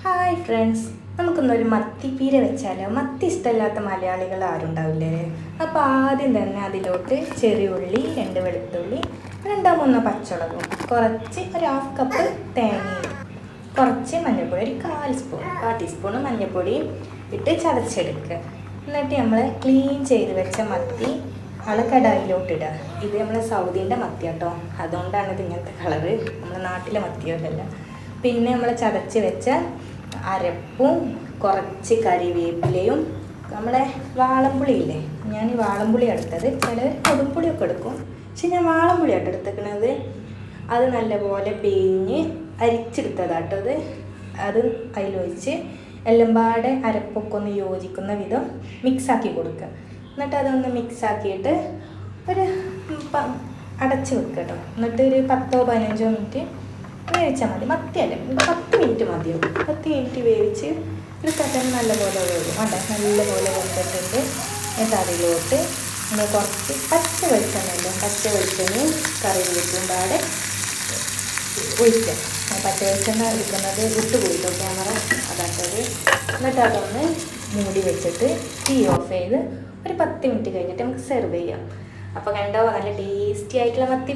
Hi friends, നമുക്കൊന്നൊരു മത്തിപ്പീര വെച്ചാലോ. മത്തി ഇഷ്ടമില്ലാത്ത മലയാളികൾ ആരും ഉണ്ടാവില്ലേ? അപ്പോൾ ആദ്യം തന്നെ അതിലോട്ട് ചെറിയ ഉള്ളി, 2 വെളുത്തുള്ളി, 2-3 പച്ചമുളകും, കുറച്ച് ഒരു 1/2 കപ്പ് തേങ്ങയും, കുറച്ച് മഞ്ഞൾപ്പൊടി, ഒരു 1/4 ടീസ്പൂൺ മഞ്ഞൾപ്പൊടിയും ഇട്ട് ചതച്ചെടുക്കുക. എന്നിട്ട് നമ്മൾ ക്ലീൻ ചെയ്ത് വെച്ച മത്തി കടായിലോട്ട് ഇടുക. ഇത് നമ്മൾ സൗദീൻ്റെ മത്തി കേട്ടോ, അതുകൊണ്ടാണ് ഇത് ഇങ്ങനത്തെ കളറ്, നമ്മുടെ നാട്ടിലെ മത്തിയോട്ടല്ല. പിന്നെ നമ്മൾ ചതച്ച് വെച്ച അരപ്പും കുറച്ച് കറിവേപ്പിലയും നമ്മളെ വാളംപുളി ഇല്ലേ, ഞാൻ ഈ വാളംപുളി എടുത്തത്, ചിലർ കൊടുമ്പുളിയൊക്കെ എടുക്കും, പക്ഷെ ഞാൻ വാളംപുളിയായിട്ട് എടുത്തേക്കുന്നത്. അത് നല്ലപോലെ പിഴിഞ്ഞ് അരിച്ചെടുത്തതാട്ടത്. അത് അതിലൊഴിച്ച് എല്ലാം പാടെ അരപ്പൊക്കെ ഒന്ന് യോജിക്കുന്ന വിധം മിക്സാക്കി കൊടുക്കുക. എന്നിട്ട് അതൊന്ന് മിക്സാക്കിയിട്ട് ഒരു അടച്ച് വെക്കുക കേട്ടോ. എന്നിട്ട് ഒരു 10-15 മിനിറ്റ് വേവിച്ചാൽ മതി. മത്തിയല്ല, 10 മിനിറ്റ് മതിയാവും. 10 മിനിറ്റ് വേവിച്ച് ഒരു കട്ടൻ നല്ലപോലെ വേവും. നല്ലപോലെ വെന്തിട്ടുണ്ട്. എന്നിട്ട് അതിലോട്ട് നമ്മൾ കുറച്ച് പച്ച വെളിച്ചെണ്ണയും കറിവേപ്പിലും പാടെ ഒഴിക്കുക. പച്ച വെളിച്ചെണ്ണ എടുക്കുന്നത് വിട്ടുപോയിട്ടോ ക്യാമറ, അതാട്ടത്. എന്നിട്ട് അതൊന്ന് മൂടി വെച്ചിട്ട് തീ ഓഫ് ചെയ്ത് ഒരു 10 മിനിറ്റ് കഴിഞ്ഞിട്ട് നമുക്ക് സെർവ് ചെയ്യാം. അപ്പോൾ കണ്ടോ, നല്ല ടേസ്റ്റി ആയിട്ടുള്ള മത്തി